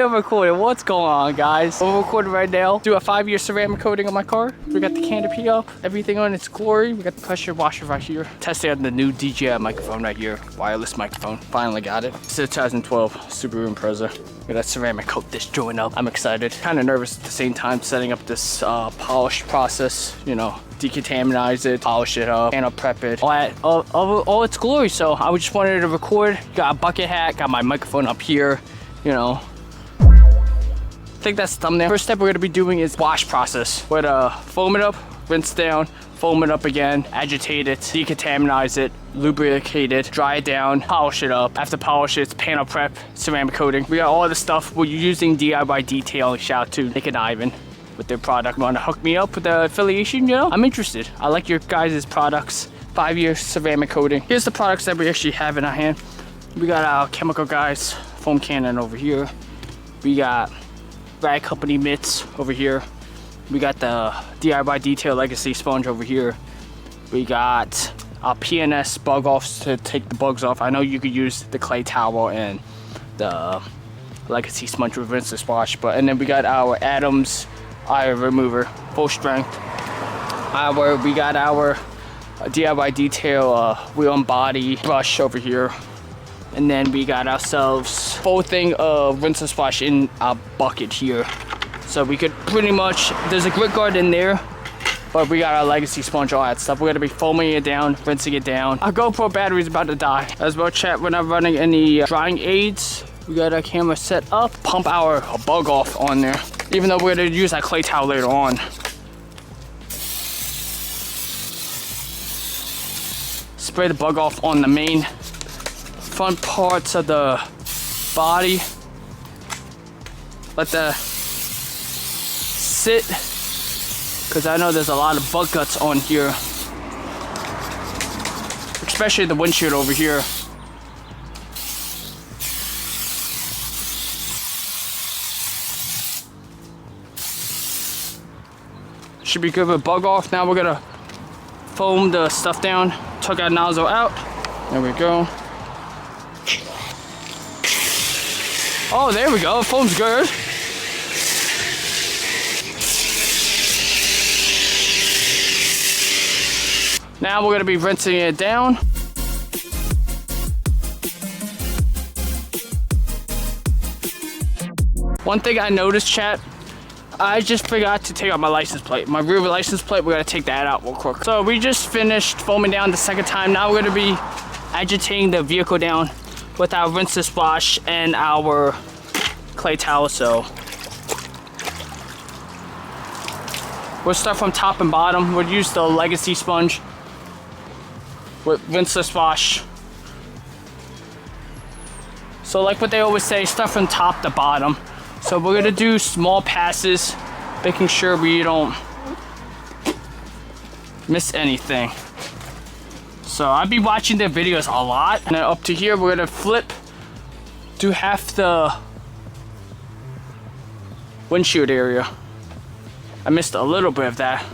I'm recording. What's going on, guys? We're recording right now. Do a 5-year ceramic coating on my car. We got the canopy up, everything on its glory. We got the pressure washer right here. Testing out the new DJI microphone right here. Wireless microphone. Finally got it. It's a 2012 Subaru Impreza. We got ceramic coat this joint up. I'm excited. Kind of nervous at the same time setting up this polish process. You know, decontaminize it, polish it up, panel prep it, all its glory. So I just wanted to record. Got a bucket hat. Got my microphone up here. You know. I think that's the thumbnail. First step we're gonna be doing is wash process. We're gonna foam it up, rinse down, foam it up again, agitate it, decontaminize it, lubricate it, dry it down, polish it up. After polish it, it's panel prep, ceramic coating. We got all the stuff. We're using DIY Detailing. Shout out to Nick and Ivan with their product. Want to hook me up with the affiliation? You know, I'm interested. I like your guys' products. 5-year ceramic coating. Here's the products that we actually have in our hand. We got our chemical guys, foam cannon over here. We got Rag Company mitts over here. We got the DIY Detail Legacy sponge over here. We got our PNS bug offs to take the bugs off. I know you could use the clay towel and the Legacy sponge with rinse and splash, and then we got our Adams eye remover, full strength. We got our DIY Detail wheel and body brush over here. And then we got ourselves full thing of rinse and splash in our bucket here. So we could pretty much, there's a grit guard in there, but we got our Legacy sponge, all that stuff. We're gonna be foaming it down, rinsing it down. Our GoPro battery's about to die. As well, chat, we're not running any drying aids. We got our camera set up. Pump our bug off on there, even though we're gonna use that clay towel later on. Spray the bug off on the main front parts of the body. Let that sit, because I know there's a lot of bug guts on here, especially the windshield over here. Should be good with bug off. Now we're gonna foam the stuff down. Took our nozzle out. There we go. Oh, there we go. Foam's good. Now we're gonna be rinsing it down. One thing I noticed, chat, I just forgot to take out my license plate. My rear license plate, we're gonna take that out real quick. So we just finished foaming down the second time. Now we're gonna be agitating the vehicle down with our rinse and splash and our clay towel. So we'll start from top and bottom. We'll use the Legacy sponge with rinse and splash. So like what they always say, start from top to bottom. So we're gonna do small passes, making sure we don't miss anything. So I'll be watching their videos a lot. And then up to here, we're gonna flip, do half the windshield area. I missed a little bit of that.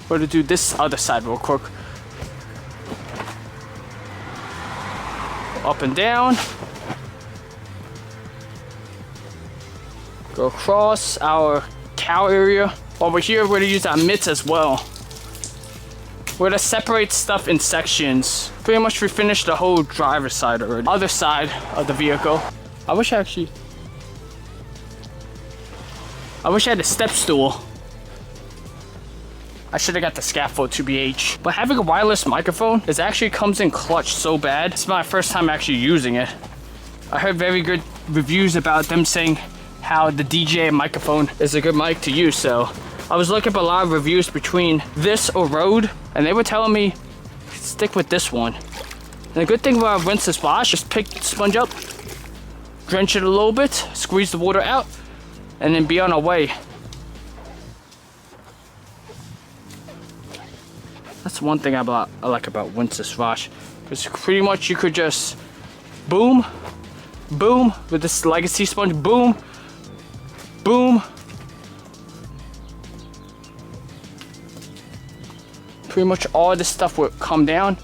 We're gonna do this other side real quick. Up and down. Go across our cowl area. Over here, we're gonna use our mitts as well. We're gonna separate stuff in sections. Pretty much we finished the whole driver's side already. Other side of the vehicle. I wish I had a step stool. I should have got the scaffold 2BH. But having a wireless microphone, it actually comes in clutch so bad. It's my first time actually using it. I heard very good reviews about them saying how the DJI microphone is a good mic to use. So I was looking up a lot of reviews between this or Rode, and they were telling me stick with this one. And the good thing about rinse and splash, just pick the sponge up, drench it a little bit, squeeze the water out, and then be on our way. That's one thing I like about rinse and splash, because pretty much you could just boom, boom with this Legacy sponge, boom, boom. Pretty much all this stuff will come down.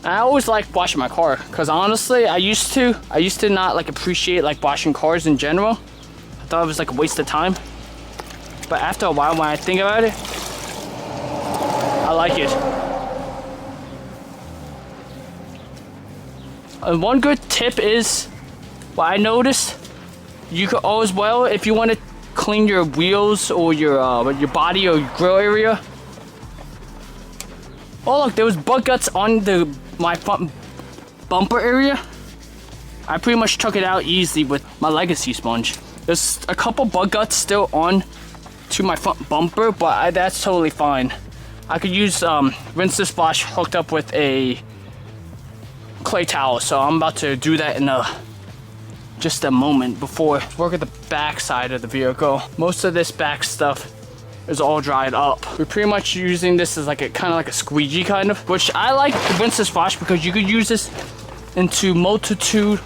I always like washing my car because honestly, I used to not like appreciate like washing cars in general. I thought it was like a waste of time. But after a while, when I think about it, I like it. And one good tip is, what I noticed, you could always, well, if you want to clean your wheels or your body or your grill area. Oh look, there was bug guts on my front bumper area. I pretty much took it out easily with my legacy sponge. There's a couple bug guts still on to my front bumper, but that's totally fine. I could use rinse this wash hooked up with a clay towel, so I'm about to do that in just a moment before work at the back side of the vehicle. Most of this back stuff is all dried up. We're pretty much using this as like a kind of like a squeegee kind of, which I like the rinse this wash because you could use this into multitude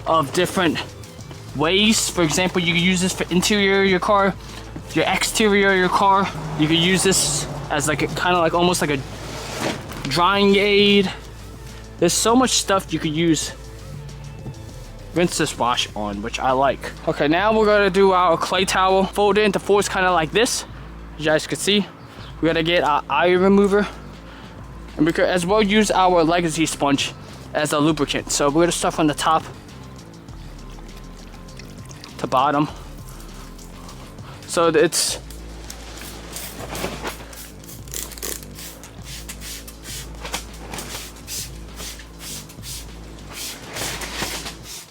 of different ways. For example, you could use this for interior of your car, your exterior of your car. You could use this as like a kind of like almost like a drying aid. There's so much stuff you could use rinse this wash on, which I like. Okay, now we're gonna do our clay towel, fold it into fours kind of like this. You guys can see, we gotta get our iron remover, and we could as well use our legacy sponge as a lubricant. So we're gonna start from the top to bottom. So it's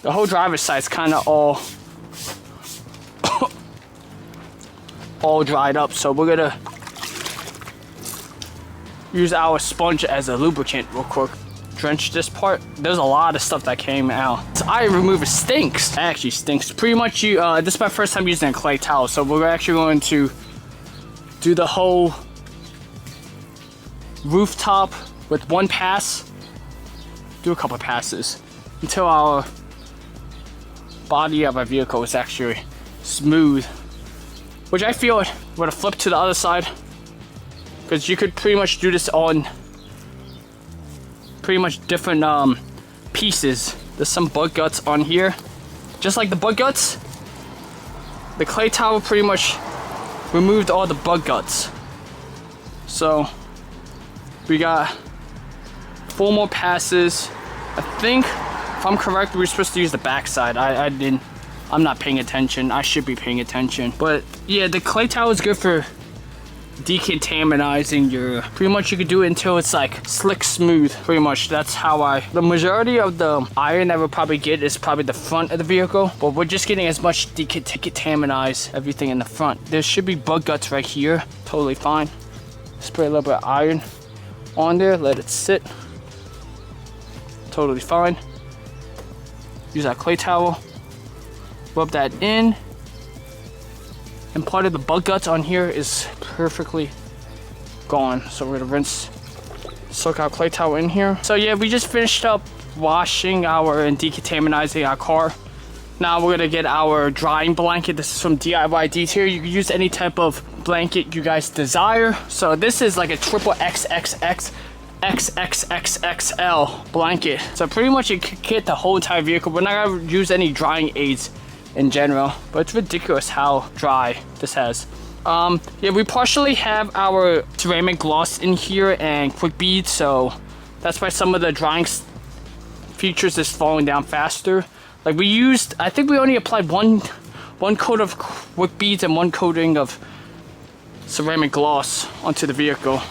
the whole driver's side's kind of all dried up, so we're gonna use our sponge as a lubricant real quick. Drench this part. There's a lot of stuff that came out. This iron remover stinks. It actually stinks. Pretty much this is my first time using a clay towel, so we're actually going to do the whole rooftop with one pass. Do a couple passes until our body of our vehicle is actually smooth, which I feel it would have flipped to the other side, because you could pretty much do this on pretty much different pieces. There's some bug guts on here, just like the bug guts. The clay towel pretty much removed all the bug guts, so we got 4 more passes. I think, if I'm correct, we're supposed to use the back side. I'm not paying attention. I should be paying attention. But yeah, the clay towel is good for decontaminizing your, pretty much you could do it until it's like slick smooth. Pretty much that's how the majority of the iron that we'll probably get is probably the front of the vehicle, but we're just getting as much decontaminize everything in the front. There should be bug guts right here. Totally fine. Spray a little bit of iron on there, let it sit. Totally fine. Use that clay towel, rub that in, and part of the bug guts on here is perfectly gone. So we're gonna soak our clay towel in here. So yeah, we just finished up washing and decontaminizing our car. Now we're gonna get our drying blanket. This is from DIY Detail. You can use any type of blanket you guys desire. So this is like a triple XXXL blanket. So pretty much it could get the whole entire vehicle. We're not gonna use any drying aids in general, but it's ridiculous how dry this has. Yeah, we partially have our ceramic gloss in here and quick beads, so that's why some of the drying features is falling down faster. Like I think we only applied one coat of quick beads and 1 coating of ceramic gloss onto the vehicle,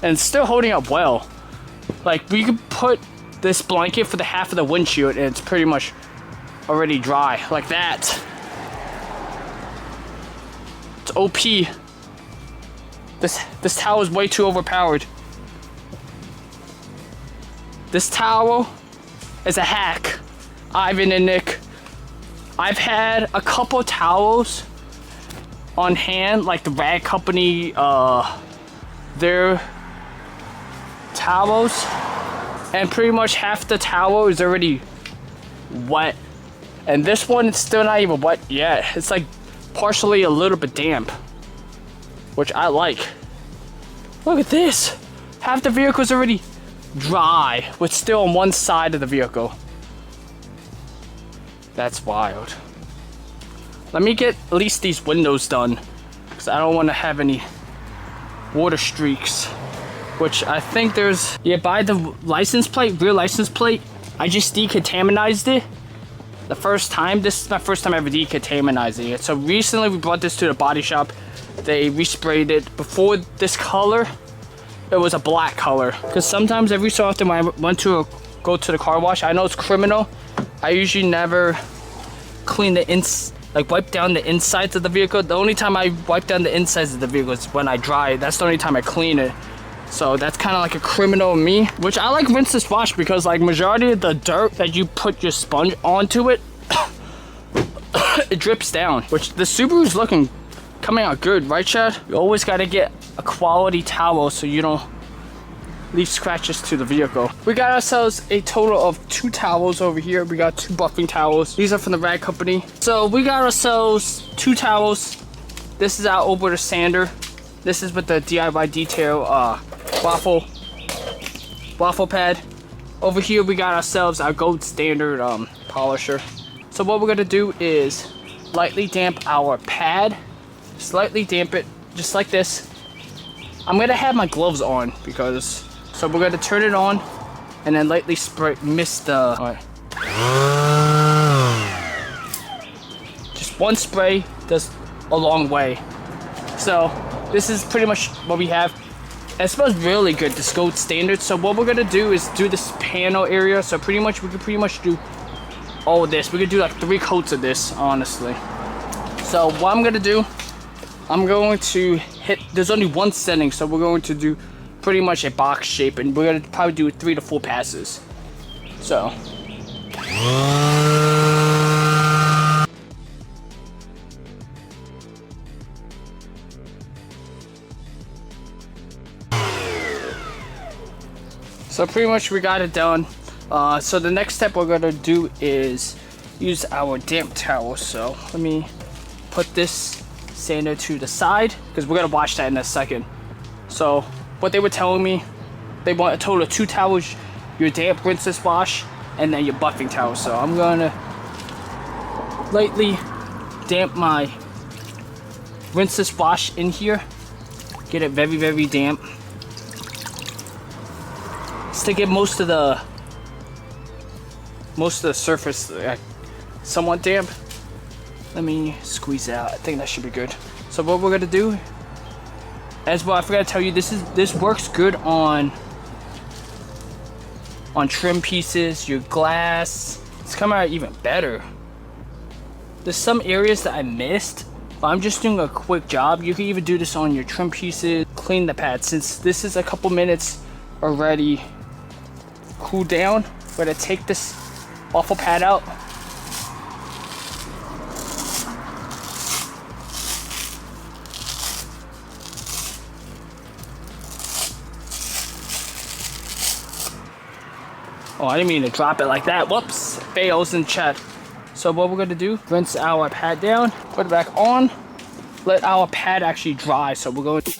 and it's still holding up well. Like we could put this blanket for the half of the windshield and it's pretty much already dry like that. It's OP. This towel is way too overpowered. This towel is a hack. Ivan and Nick, I've had a couple towels on hand, like the Rag Company, their towels, and pretty much half the towel is already wet, and this one is still not even wet yet. It's like partially a little bit damp, which I like. Look at this, half the vehicle's already dry with still on one side of the vehicle. That's wild. Let me get at least these windows done, because I don't want to have any water streaks, which I think there's, yeah, by the license plate, rear license plate, I just decontaminated it the first time. This is my first time ever decontaminating it. So recently we brought this to the body shop. They resprayed it. Before this color, it was a black color, because sometimes every so often when I went to go to the car wash, I know it's criminal, I usually never clean the wipe down the insides of the vehicle. The only time I wipe down the insides of the vehicle is when I dry it. That's the only time I clean it. So that's kind of like a criminal of me, which I like rinseless wash, because like majority of the dirt that you put your sponge onto it, it drips down, which the Subaru's coming out good, right, Chad? You always got to get a quality towel so you don't leave scratches to the vehicle. We got ourselves a total of 2 towels over here. We got 2 buffing towels. These are from the rag company. So we got ourselves 2 towels. This is our over the sander. This is with the DIY detail waffle pad. Over here we got ourselves our gold standard polisher. So what we're gonna do is lightly damp our pad. Slightly damp it, just like this. I'm gonna have my gloves on because, so we're gonna turn it on and then lightly mist the, all right. Just one spray does a long way. So this is pretty much what we have. It smells really good, this gold standard. So what we're gonna do is do this panel area. So we could pretty much do all of this. We could do like 3 coats of this, honestly. So what I'm gonna do, I'm going to hit, there's only one setting, so we're going to do pretty much a box shape, and we're going to probably do 3 to 4 passes. So. So pretty much we got it done. So the next step we're going to do is use our damp towel. So let me put this sander to the side, because we're gonna wash that in a second. So what they were telling me, they want a total of 2 towels, your damp rinseless wash, and then your buffing towel. So I'm gonna lightly damp my rinseless wash in here, get it very, very damp, just to get most of the surface somewhat damp. Let me squeeze out. I think that should be good. So what we're gonna do, as well, I forgot to tell you, this works good on trim pieces, your glass. It's coming out even better. There's some areas that I missed, but I'm just doing a quick job. You can even do this on your trim pieces, clean the pad. Since this is a couple minutes already cooled down, we're gonna take this waffle pad out. Oh, I didn't mean to drop it like that. Whoops, fails in chat. So what we're gonna do, rinse our pad down, put it back on, let our pad actually dry. So we're going to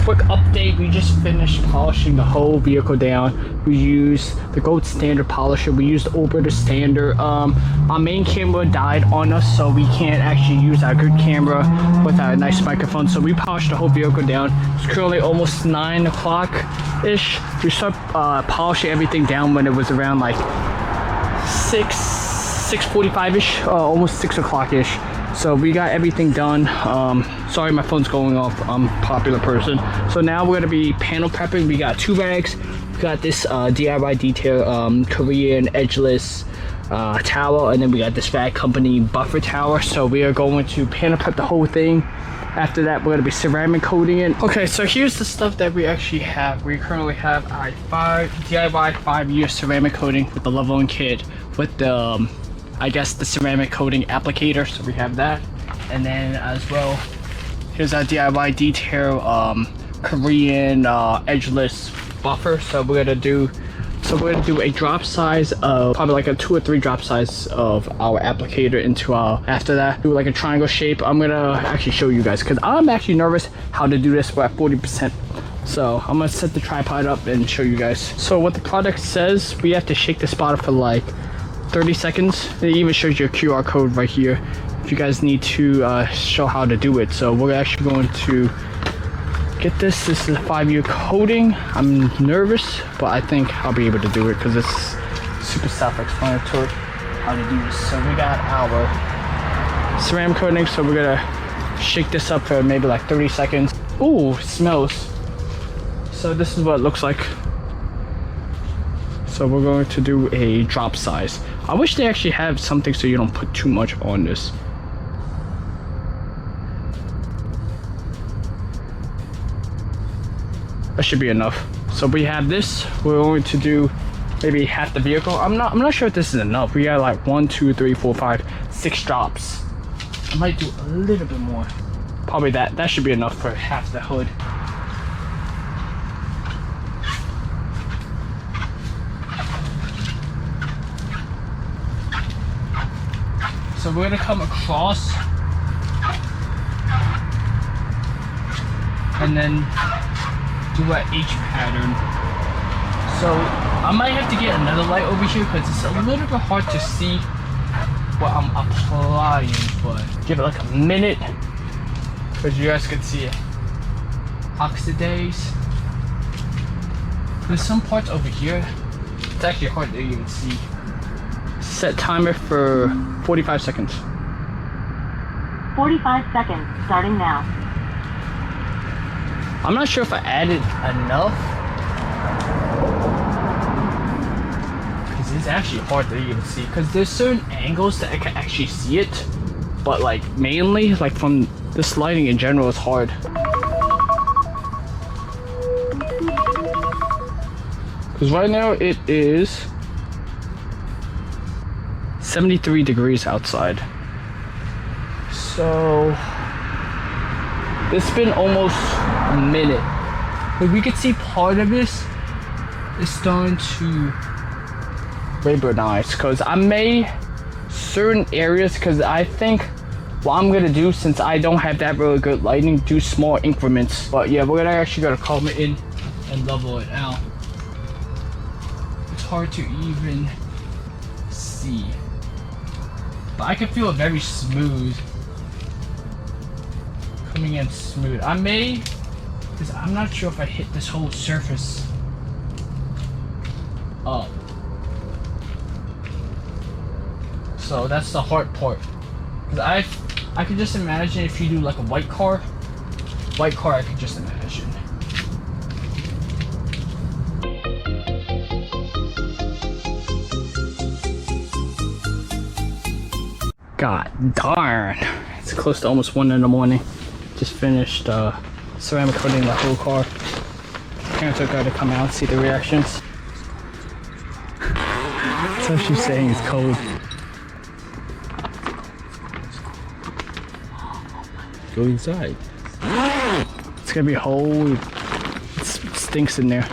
quick update. We just finished polishing the whole vehicle down. We used the gold standard polisher. We used over the standard. Our main camera died on us, so we can't actually use our good camera with our nice microphone. So we polished the whole vehicle down. It's currently almost 9 o'clock ish. We started polishing everything down when it was around like 6:45 ish, almost 6 o'clock ish. So we got everything done. Sorry, my phone's going off. I'm a popular person. So now we're gonna be panel prepping. We got 2 rags. We got this DIY detail Korean edgeless towel, and then we got this rag company buffer towel. So we are going to panel prep the whole thing. After that, we're gonna be ceramic coating it. Okay, so here's the stuff that we actually have. We currently have our DIY 5-year ceramic coating with the leveling kit, with the I guess the ceramic coating applicator. So we have that, and then as well Here's our DIY detail Korean edgeless buffer. So we're gonna do a drop size of probably like a 2 or 3 drop size of our applicator into our, after that do like a triangle shape. I'm gonna actually show you guys because I'm actually nervous how to do this. We're at 40%. So I'm gonna set the tripod up and show you guys. So what the product says, we have to shake the spotter for like 30 seconds. It even shows your QR code right here if you guys need to show how to do it. So we're actually going to get this. This is a 5-year coating. I'm nervous, but I think I'll be able to do it because it's super self-explanatory how to do this. So we got our ceramic coating, so we're gonna shake this up for maybe like 30 seconds. Ooh, it smells. So this is what it looks like. So we're going to do a drop size. I wish they actually have something so you don't put too much on this. That should be enough. So we have this. We're going to do maybe half the vehicle. I'm not sure if this is enough. We got like 1, 2, 3, 4, 5, 6 drops. I might do a little bit more. Probably that should be enough for half the hood. So we're gonna come across and then do an H pattern. So I might have to get another light over here because it's a little bit hard to see what I'm applying, but give it like a minute because you guys can see it. Oxidize. There's some parts over here. It's actually hard to even see. Set timer for 45 seconds. 45 seconds, starting now. I'm not sure if I added enough. Because it's actually hard to even see. Because there's certain angles that I can actually see it. But like mainly, like from this lighting in general, it's hard. Because right now it is 73 degrees outside. So it's been almost a minute. But we could see part of this is starting to ribbonize because I may certain areas, because I think what I'm gonna do, since I don't have that really good lighting, do small increments. But yeah, we're gonna comb it in and level it out. It's hard to even see. But I can feel it very smooth. Coming in smooth. I may, because I'm not sure if I hit this whole surface up. So that's the hard part. Because I could just imagine if you do like a white car I could just imagine. God darn. It's close to almost 1 in the morning. Just finished ceramic coating the whole car. Parents are going to come out and see the reactions. So she's saying it's cold. Go inside. It's gonna be whole. It stinks in there.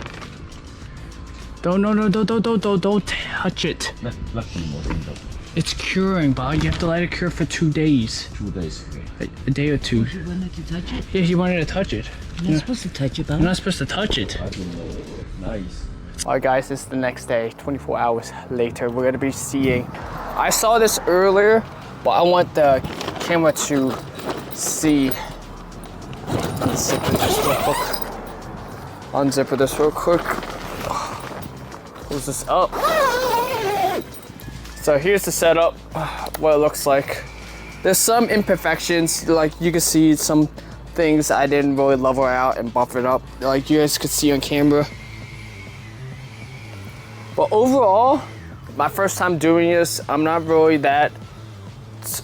Don't touch it. Let me more window. It's curing, Bob. You have to let it cure for 2 days. 2 days. Okay. A day or 2. You wanted to touch it? Yeah, he wanted to touch it. You're not supposed to touch it, Bob. You're not supposed to touch it. I don't know. Nice. Alright guys, it's the next day, 24 hours later. We're gonna be seeing, I saw this earlier, but I want the camera to see. Unzip this real quick. Close this up. So here's the setup, what it looks like. There's some imperfections, like you can see some things I didn't really level out and buffer it up, like you guys could see on camera. But overall, my first time doing this, I'm not really that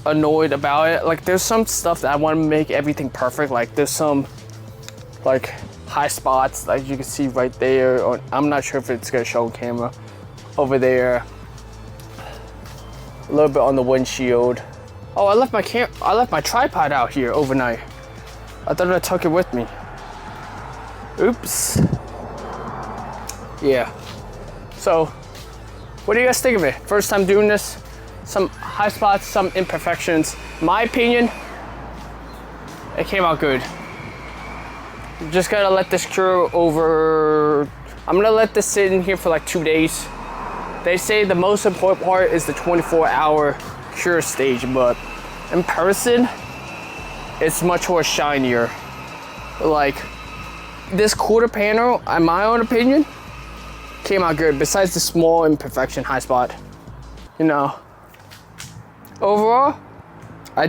annoyed about it. Like there's some stuff that I want to make everything perfect. Like there's some like high spots, like you can see right there. Or I'm not sure if it's gonna show on camera. Over there, a little bit on the windshield. Oh, I left my tripod out here overnight. I thought I took it with me. Oops. Yeah. So, what do you guys think of it? First time doing this. Some high spots, some imperfections. In my opinion, it came out good. Just gotta let this cure over. I'm gonna let this sit in here for like 2 days. They say the most important part is the 24-hour cure stage, but in person, it's much more shinier. Like, this quarter panel, in my own opinion, came out good, besides the small imperfection high spot. You know, overall, I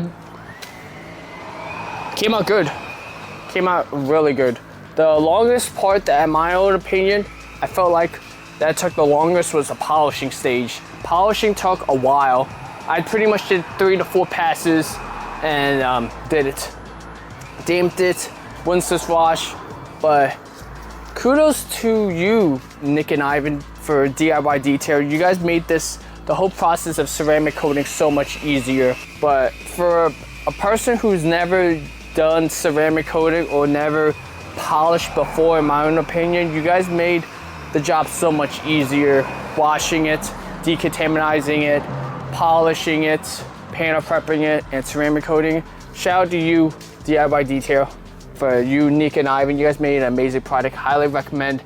came out good. Came out really good. The longest part that, in my own opinion, I felt like that took the longest was the polishing stage. Polishing took a while. I pretty much did 3 to 4 passes and did it. Damped it, rinsed this wash, but kudos to you, Nick and Ivan, for DIY Detail. You guys made this, the whole process of ceramic coating, so much easier. But for a person who's never done ceramic coating or never polished before, in my own opinion, you guys made the job so much easier. Washing it, decontaminating it, polishing it, panel prepping it, and ceramic coating. Shout out to you, DIY Detail. For you, Nick and Ivan, you guys made an amazing product. Highly recommend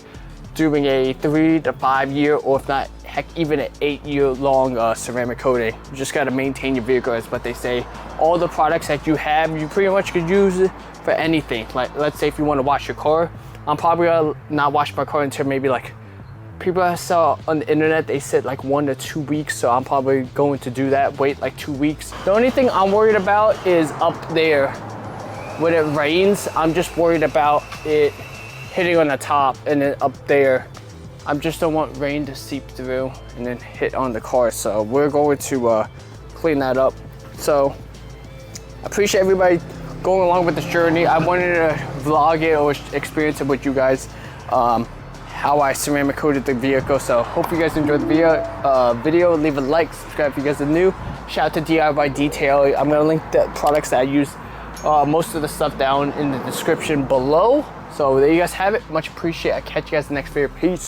doing a 3 to 5 year, or if not, heck, even an 8-year long ceramic coating. You just gotta maintain your vehicle, is what they say. All the products that you have, you pretty much could use it for anything. Like, let's say if you want to wash your car, I'm probably gonna not wash my car until maybe like, people I saw on the internet, they said like 1 to 2 weeks, so I'm probably going to do that, wait like 2 weeks. The only thing I'm worried about is up there. When it rains, I'm just worried about it hitting on the top, and then up there, I just don't want rain to seep through and then hit on the car. So we're going to clean that up. So I appreciate everybody going along with this journey. I wanted to vlog it or experience it with you guys, how I ceramic coated the vehicle. So hope you guys enjoyed the video. Leave a like, subscribe if you guys are new. Shout out to DIY Detail. I'm gonna link the products that I use, most of the stuff down in the description below. So there you guys have it. Much appreciated. I'll catch you guys in the next video. Peace.